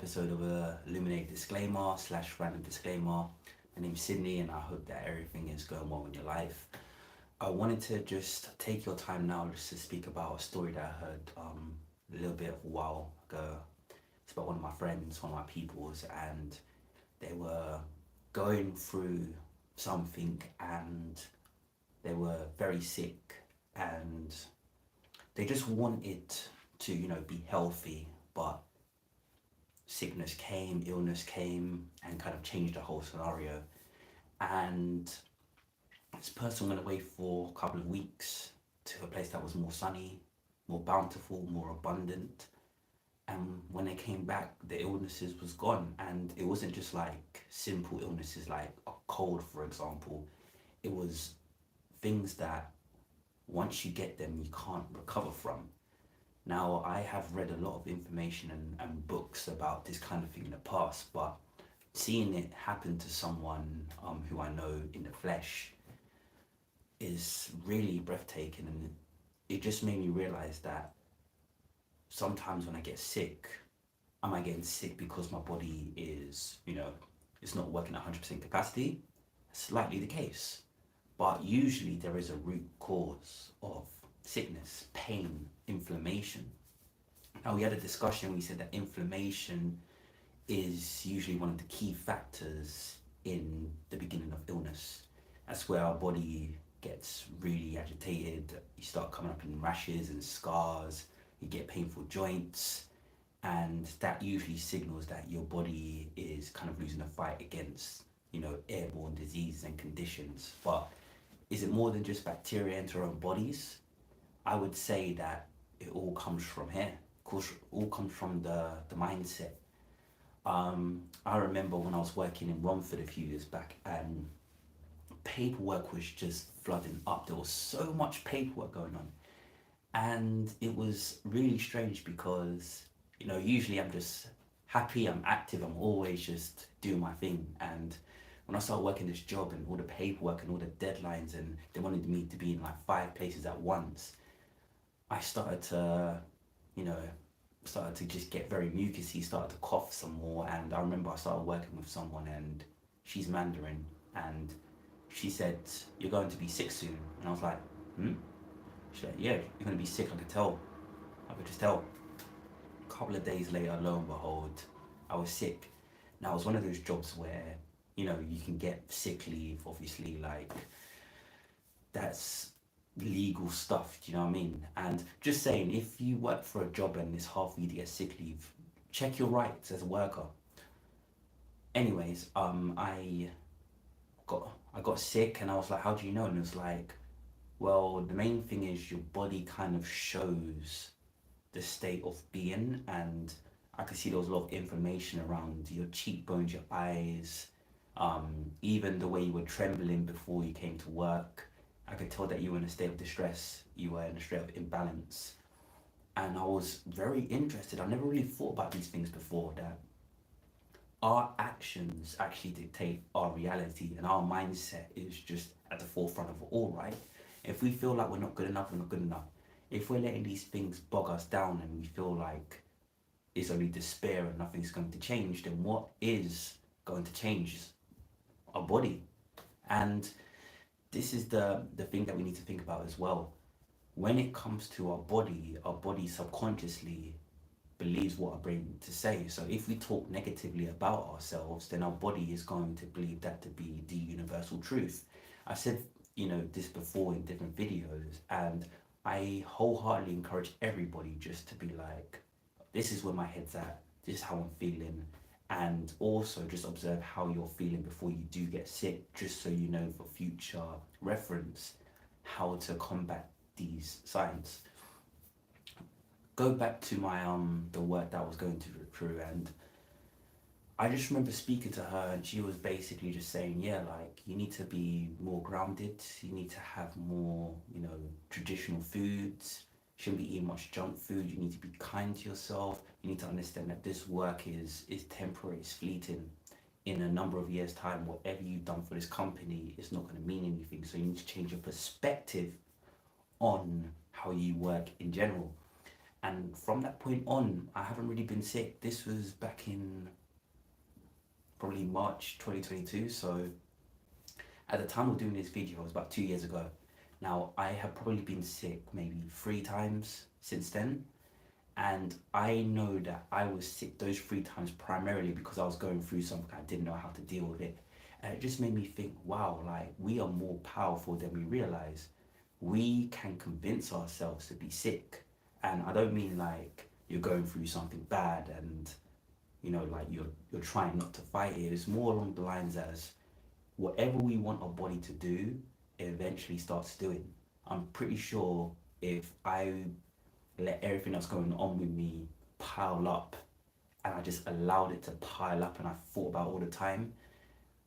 episode of a Illuminate Disclaimer slash random disclaimer. My name's Sydney, and I hope that everything is going well in your life. I wanted to just take your time now just to speak about a story that I heard a little bit of a while ago. It's about one of my friends, one of my peoples, and they were going through something and they were very sick and they just wanted to, be healthy, but sickness came, illness came, and kind of changed the whole scenario. And this person went away for a couple of weeks to a place that was more sunny, more bountiful, more abundant. And when they came back, the illnesses was gone. And it wasn't just like simple illnesses like a cold, for example. It was things that once you get them, you can't recover from. Now, I have read a lot of information and books about this kind of thing in the past, but seeing it happen to someone who I know in the flesh is really breathtaking. And it just made me realize that sometimes when I get sick, am I getting sick because my body is, it's not working at 100% capacity? Slightly the case. But usually there is a root cause of sickness, pain, inflammation. Now, we had a discussion, we said that inflammation is usually one of the key factors in the beginning of illness. That's where our body gets really agitated. You start coming up in rashes and scars, you get painful joints, and that usually signals that your body is kind of losing a fight against, airborne diseases and conditions. But is it more than just bacteria enter our bodies? I would say that it all comes from here. Of course, it all comes from the mindset. I remember when I was working in Romford a few years back, and paperwork was just flooding up. There was so much paperwork going on. And it was really strange because, usually I'm just happy, I'm active, I'm always just doing my thing. And when I started working this job and all the paperwork and all the deadlines, and they wanted me to be in like 5 places at once, I started to, just get very mucusy, started to cough some more. And I remember I started working with someone, and she's Mandarin, and she said, "You're going to be sick soon." And I was like, "Hmm?" She's like, "Yeah, you're going to be sick, I could tell. I could just tell." A couple of days later, lo and behold, I was sick. Now, it was one of those jobs where, you can get sick leave, obviously, like, that's legal stuff, do you know what I mean? And just saying, if you work for a job and it's hard for you to get sick leave, check your rights as a worker. Anyways, I got sick, and I was like, "How do you know?" And it was like, well, the main thing is your body kind of shows the state of being, and I could see there was a lot of inflammation around your cheekbones, your eyes, even the way you were trembling before you came to work. I could tell that you were in a state of distress, you were in a state of imbalance. And I was very interested. I never really thought about these things before, that our actions actually dictate our reality, and our mindset is just at the forefront of it all, right? If we feel like we're not good enough, we're not good enough. If we're letting these things bog us down and we feel like it's only despair and nothing's going to change, then what is going to change? Our body. And this is the thing that we need to think about as well. When it comes to our body subconsciously believes what our brain to say. So if we talk negatively about ourselves, then our body is going to believe that to be the universal truth. I said, this before in different videos, and I wholeheartedly encourage everybody just to be like, this is where my head's at, this is how I'm feeling, and also just observe how you're feeling before you do get sick, just so you know for future reference how to combat these signs. Go back to my the work that I was going through, and I just remember speaking to her, and she was basically just saying, yeah, like, you need to be more grounded, you need to have more, traditional foods, you shouldn't be eating much junk food, you need to be kind to yourself, you need to understand that this work is temporary, it's fleeting. In a number of years' time, whatever you've done for this company is not going to mean anything, so you need to change your perspective on how you work in general. And from that point on, I haven't really been sick. This was back in probably March 2022. So at the time of doing this video, it was about 2 years ago. Now, I have probably been sick maybe 3 times since then. And I know that I was sick those 3 times primarily because I was going through something. I didn't know how to deal with it. And it just made me think, wow, like we are more powerful than we realize. We can convince ourselves to be sick. And I don't mean like you're going through something bad and like you're trying not to fight it. It's more along the lines as whatever we want our body to do, it eventually starts doing. I'm pretty sure if I let everything that's going on with me pile up and I just allowed it to pile up and I thought about all the time,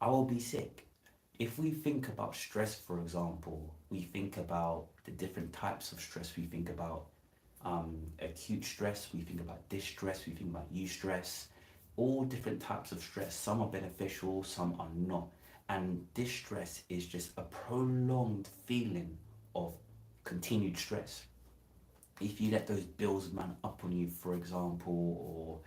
I will be sick. If we think about stress, for example, we think about the different types of stress. We think about acute stress, we think about distress, we think about eustress, all different types of stress. Some are beneficial, some are not. And distress is just a prolonged feeling of continued stress. If you let those bills man up on you, for example, or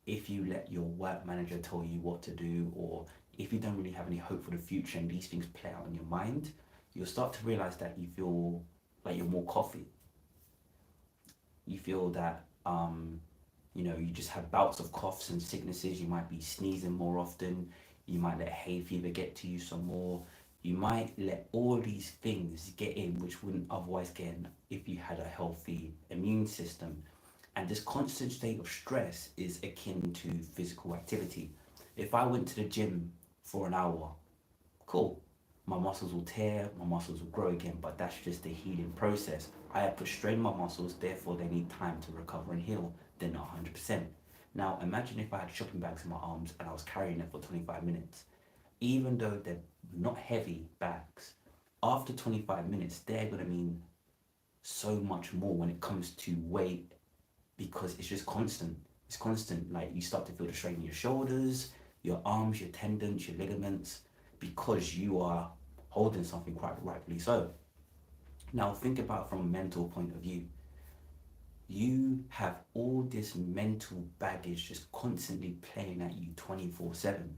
if you let your work manager tell you what to do, or if you don't really have any hope for the future and these things play out in your mind, you'll start to realize that you feel like you're more coffee. You feel that you just have bouts of coughs and sicknesses. You might be sneezing more often. You might let hay fever get to you some more. You might let all these things get in which wouldn't otherwise get in if you had a healthy immune system. And this constant state of stress is akin to physical activity. If I went to the gym for an hour, cool. My muscles will tear, my muscles will grow again, but that's just the healing process. I have put strain on my muscles, therefore they need time to recover and heal. They're not 100%. Now imagine if I had shopping bags in my arms and I was carrying them for 25 minutes. Even though they're not heavy bags, after 25 minutes, they're going to mean so much more when it comes to weight because it's just constant. It's constant. Like you start to feel the strain in your shoulders, your arms, your tendons, your ligaments, because you are holding something quite rightfully so. Now think about it from a mental point of view. You have all this mental baggage just constantly playing at you 24/7.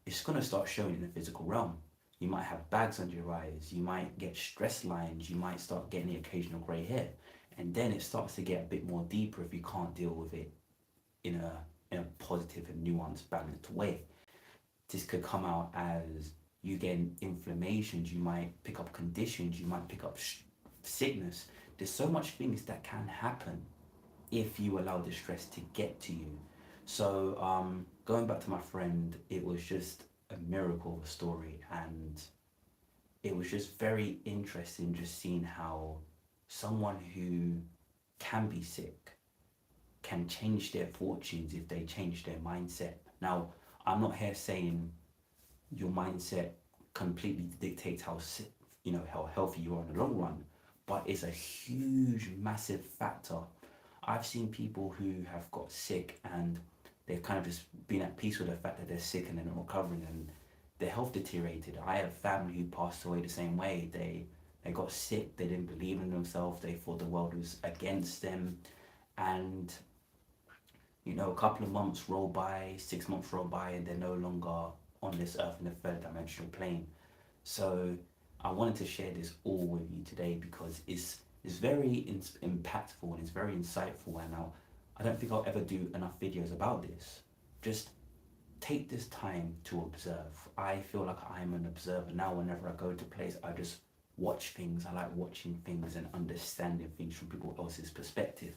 It's going to start showing in the physical realm. You might have bags under your eyes, you might get stress lines, you might start getting the occasional grey hair. And then it starts to get a bit more deeper if you can't deal with it in a positive and nuanced, balanced way. This could come out as you getting inflammations, you might pick up conditions, you might pick up sickness. There's so much things that can happen if you allow the stress to get to you. So going back to my friend, it was just a miracle of a story, and it was just very interesting just seeing how someone who can be sick can change their fortunes if they change their mindset. Now, I'm not here saying your mindset completely dictates how healthy you are in the long run, but it's a huge, massive factor. I've seen people who have got sick and they've kind of just been at peace with the fact that they're sick and they're not recovering and their health deteriorated. I have family who passed away the same way. They got sick, they didn't believe in themselves, they thought the world was against them, and a couple of months roll by, 6 months roll by, and they're no longer on this earth in the third dimensional plane. So I wanted to share this all with you today because it's very impactful and it's very insightful. And I don't think I'll ever do enough videos about this. Just take this time to observe. I feel like I'm an observer now. Whenever I go to place, I just watch things. I like watching things and understanding things from people else's perspective.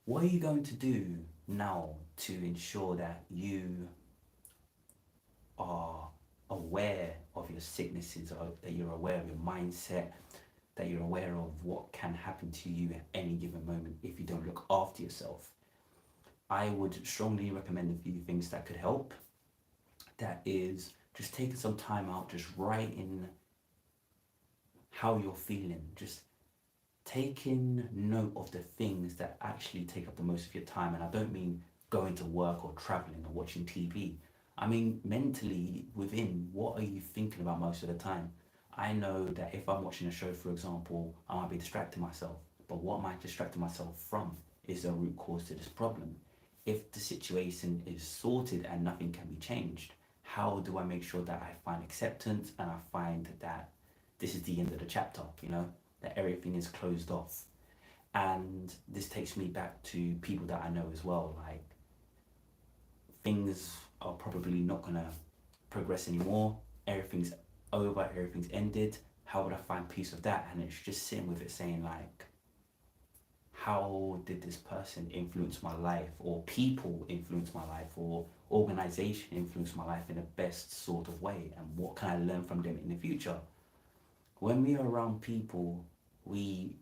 What are you going to do now to ensure that you are aware of your sicknesses, or that you're aware of your mindset, that you're aware of what can happen to you at any given moment if you don't look after yourself? I would strongly recommend a few things that could help. That is just taking some time out, just writing how you're feeling, just taking note of the things that actually take up the most of your time. And I don't mean going to work or traveling or watching TV. I mean mentally within, what are you thinking about most of the time? I know that if I'm watching a show, for example, I might be distracting myself. but what am I distracting myself from is the root cause to this problem. If the situation is sorted and nothing can be changed, how do I make sure that I find acceptance and I find that this is the end of the chapter, that everything is closed off? And this takes me back to people that I know as well. Like, things are probably not gonna progress anymore. Everything's over, everything's ended. How would I find peace of that? And it's just sitting with it saying, like, how did this person influence my life, or people influence my life, or organization influence my life in the best sort of way, and what can I learn from them in the future? When we are around people, we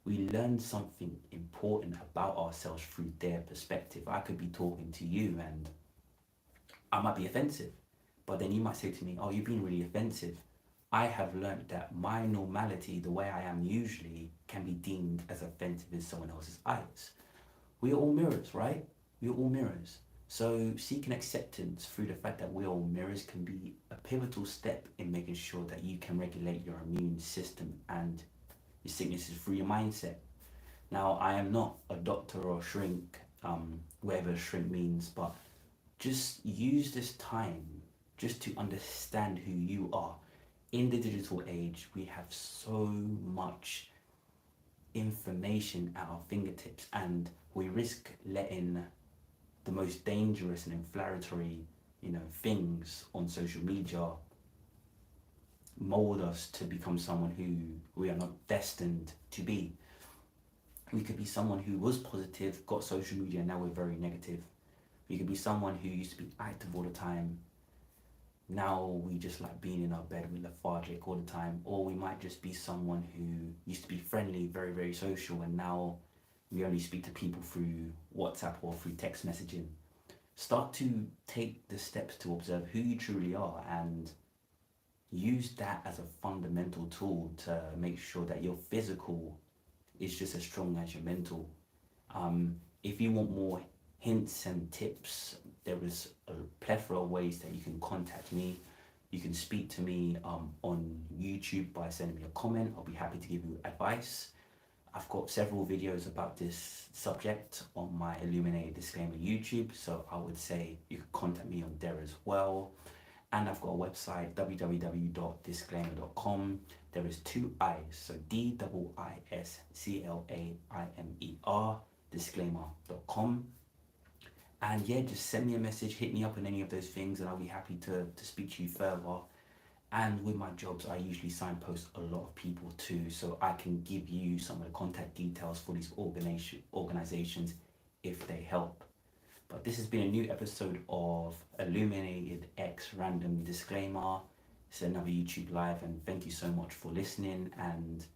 learn something important about ourselves through their perspective. I could be talking to you and I might be offensive, but then you might say to me, oh, you're being really offensive. I have learned that my normality, the way I am usually, can be deemed as offensive in someone else's eyes. We are all mirrors, right? We are all mirrors. So seeking acceptance through the fact that we're all mirrors can be a pivotal step in making sure that you can regulate your immune system and your sicknesses through your mindset. Now, I am not a doctor or a shrink, whatever shrink means, but just use this time just to understand who you are. In the digital age, we have so much information at our fingertips, and we risk letting the most dangerous and inflammatory, things on social media mold us to become someone who we are not destined to be. We could be someone who was positive, got social media, and now we're very negative. We could be someone who used to be active all the time. Now we just like being in our bed, we're lethargic all the time. Or we might just be someone who used to be friendly, very, very social, and now we only speak to people through WhatsApp or through text messaging. Start to take the steps to observe who you truly are and use that as a fundamental tool to make sure that your physical is just as strong as your mental. If you want more hints and tips, there is a plethora of ways that you can contact me. You can speak to me on YouTube by sending me a comment. I'll be happy to give you advice. I've got several videos about this subject on my Illuminated Disclaimer YouTube, so I would say you could contact me on there as well. And I've got a website, www.disclaimer.com. There is two I's, so DISCLAIMER, disclaimer.com. And yeah, just send me a message, hit me up on any of those things, and I'll be happy to speak to you further. And with my jobs, I usually signpost a lot of people too, so I can give you some of the contact details for these organizations if they help. But this has been a new episode of Illuminated X Random Disclaimer. It's another YouTube live, and thank you so much for listening. And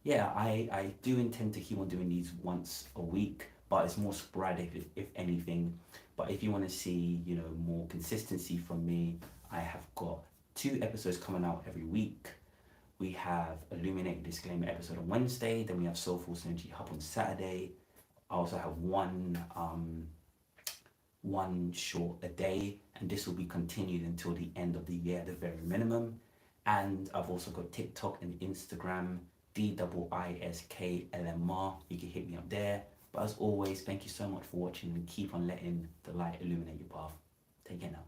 yeah, I do intend to keep on doing these once a week, but it's more sporadic if anything. But if you want to see, more consistency from me, I have got 2 episodes coming out every week. We have Illuminated Disclaimer episode on Wednesday, then we have Soulful Synergy Hub on Saturday. I also have one short a day, and this will be continued until the end of the year at the very minimum. And I've also got TikTok and Instagram, DISKLMR. You can hit me up there. But as always, thank you so much for watching, and keep on letting the light illuminate your path. Take care now.